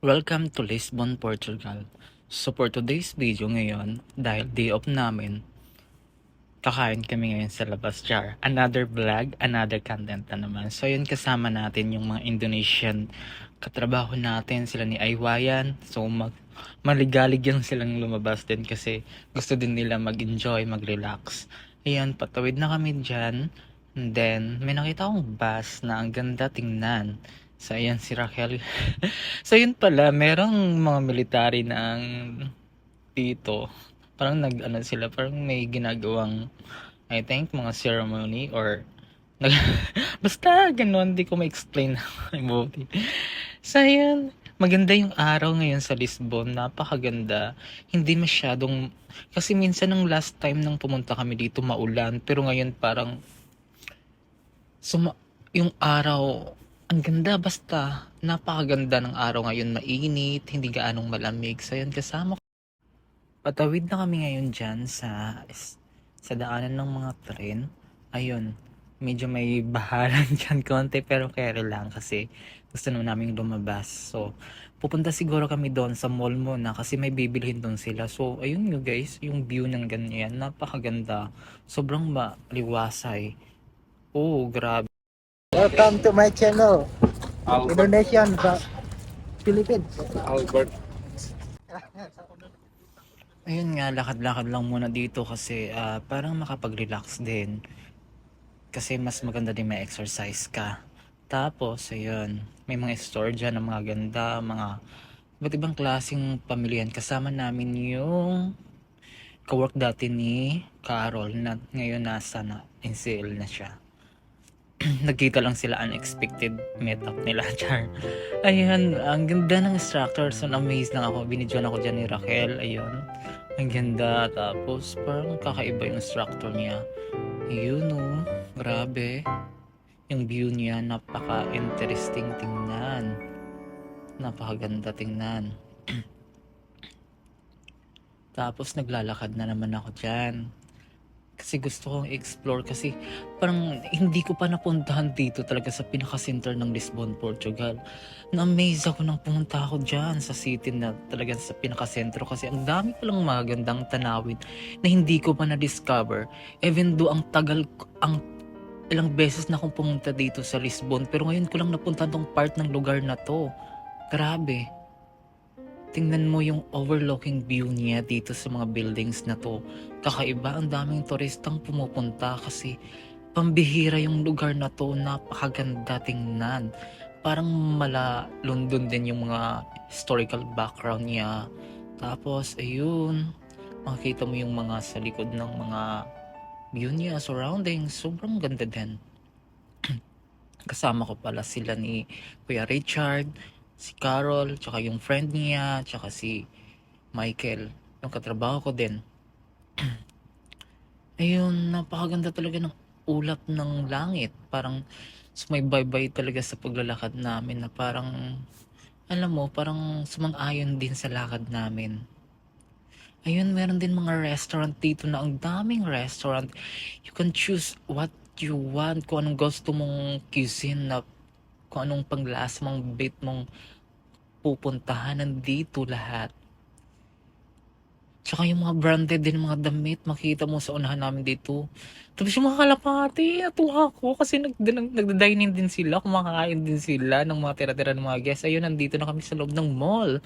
Welcome to Lisbon, Portugal. So for today's video ngayon, dahil day off namin, kakain kami ngayon sa labas, char. Another vlog, another content na naman. So yun, kasama natin yung mga Indonesian katrabaho natin, sila ni Aywayan. So maligalig yan silang lumabas din kasi gusto din nila mag-enjoy, mag-relax. Ayan, patawid na kami dyan. And then, may nakita akong bus na ang ganda tingnan. So, ayan si Raquel. So, yun pala, merong mga military na dito. Parang nag-ano sila, parang may ginagawang, I think, mga ceremony or nag basta ganun, di ko ma-explain ang movie. So, ayan, maganda yung araw ngayon sa Lisbon, napakaganda. Hindi masyadong, kasi minsan ng last time nang pumunta kami dito maulan, pero ngayon parang yung araw, ang ganda basta. Napakaganda ng araw ngayon, mainit, hindi gaanong malamig. So yun, kasama ko. Patawid na kami ngayon dyan sa daanan ng mga tren. Ayun, medyo may bahalan dyan konti pero kere lang kasi gusto naman namin lumabas. So, pupunta siguro kami doon sa mall muna kasi may bibilhin doon sila. So, ayun nyo guys, yung view ng ganyan, napakaganda. Sobrang maliwasay. Oh, grabe. Welcome to my channel, Albert. Indonesian Philippines. Albert. Ayun nga, lakad-lakad lang muna dito kasi parang makapag-relax din. Kasi mas maganda din may exercise ka. Tapos, ayun, may mga store dyan ng mga ganda, mga iba't ibang klaseng pamilihan. Kasama namin yung kawork dati ni Carol na ngayon nasa NCL na siya. Nagkita lang sila, unexpected meetup nila, char. Ayun, ang ganda ng structure. So, amazed lang ako. Binidyoan ako dyan ni Raquel. Ayun, ang ganda. Tapos, parang kakaiba yung structure niya. Yun, oh. Grabe. Yung view niya, napaka-interesting tingnan. Napakaganda tingnan. Tapos, naglalakad na naman ako dyan. Kasi gusto kong explore kasi parang hindi ko pa napuntahan dito talaga sa pinaka-center ng Lisbon, Portugal. Na-amaze ako nang pumunta ako dyan sa city na talaga sa pinaka-sentro kasi ang dami palang magandang tanawin na hindi ko pa na-discover. Even though ang ilang beses na akong pumunta dito sa Lisbon pero ngayon ko lang napunta tong part ng lugar na to. Grabe. Tingnan mo yung overlooking view niya dito sa mga buildings na to. Kakaiba, ang daming turistang pumupunta kasi pambihira yung lugar na to. Napakaganda tingnan. Parang mala London din yung mga historical background niya. Tapos, ayun, makikita mo yung mga sa likod ng mga view niya, surroundings. Sobrang ganda din. Kasama ko pala sila ni Kuya Richard, si Carol, tsaka yung friend niya, tsaka si Michael, yung katrabaho ko din. Ayun, napakaganda talaga ng ulap ng langit. Parang sumaybay-bay talaga sa paglalakad namin na parang, alam mo, parang sumang-ayon din sa lakad namin. Ayun, meron din mga restaurant dito na ang daming restaurant. You can choose what you want, kung anong gusto mong cuisine na kung anong panglasa mong bait mong pupuntahan, nandito lahat. Tsaka yung mga branded din mga damit, makita mo sa unahan namin dito. Tapos yung mga kalapati, natuwa ako kasi nagda-dining din sila, kumakain din sila ng mga tira-tira ng mga guests. Ayun, nandito na kami sa loob ng mall.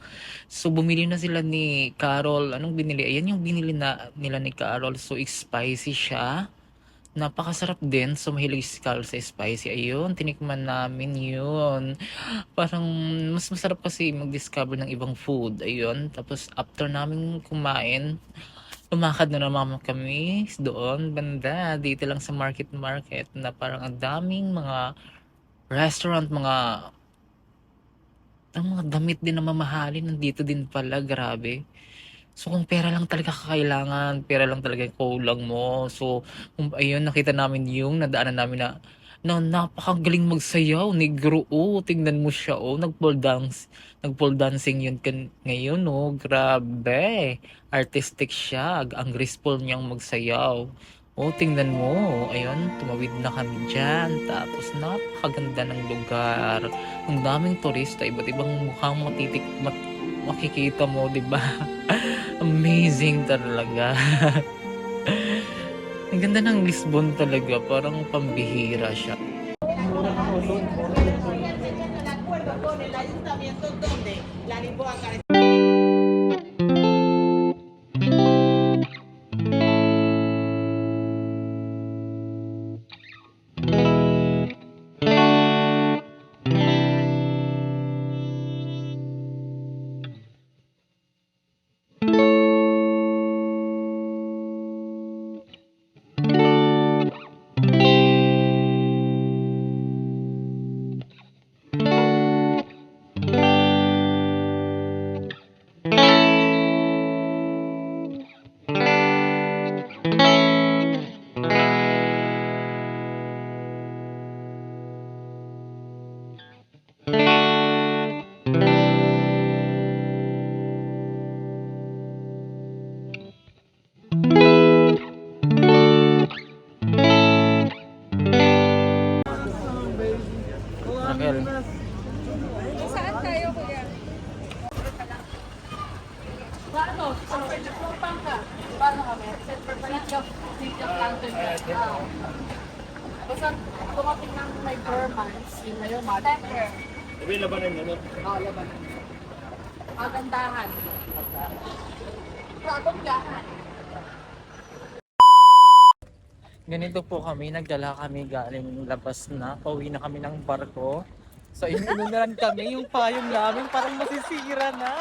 So, bumili na sila ni Carol. Anong binili? Ayan yung binili na nila ni Carol. So, spicy siya. Napakasarap din. So, mahilig si Carl sa spicy. Ayun, tinikman namin yun. Parang mas masarap kasi mag-discover ng ibang food. Ayun. Tapos, after namin kumain, lumakad na naman kami doon, banda. Dito lang sa market na parang ang daming mga restaurant, ang mga damit din na mamahalin. Nandito din pala, grabe. So, kung pera lang talaga kakailangan, pera lang talaga yung kulang mo. So, ayun, nakita namin yung nadaanan namin na napakagaling magsayaw, negro. Oh, tingnan mo siya, oh, nag-pole dancing yun ngayon, oh, grabe. Artistic siya, ang graceful niyang magsayaw. Oh, tingnan mo. Ayun, tumawid na kami dyan. Tapos, napakaganda ng lugar. Ang daming turista, iba't ibang mukhang makikita mo, di ba? Amazing talaga. Ang ganda ng Lisbon talaga. Parang pambihira siya. Mura ng ulon. Mura ng ulon. El acuerdo con el ayuntamiento donde la Lisboa Raquel. Saan tayo, kuya? Paano? Paano ka? Paano kami? Sityo Plankton ka. Basta tumating ng may Burmans, yun na yung mother. Temper. Sabi, labanan niya, no? Oo, labanan. Magandahan. Magandahan. Ganito po kami, nagdala kami galing labas na, pauwi na kami ng barko. So inuunaran kami, yung payong namin parang masisira na.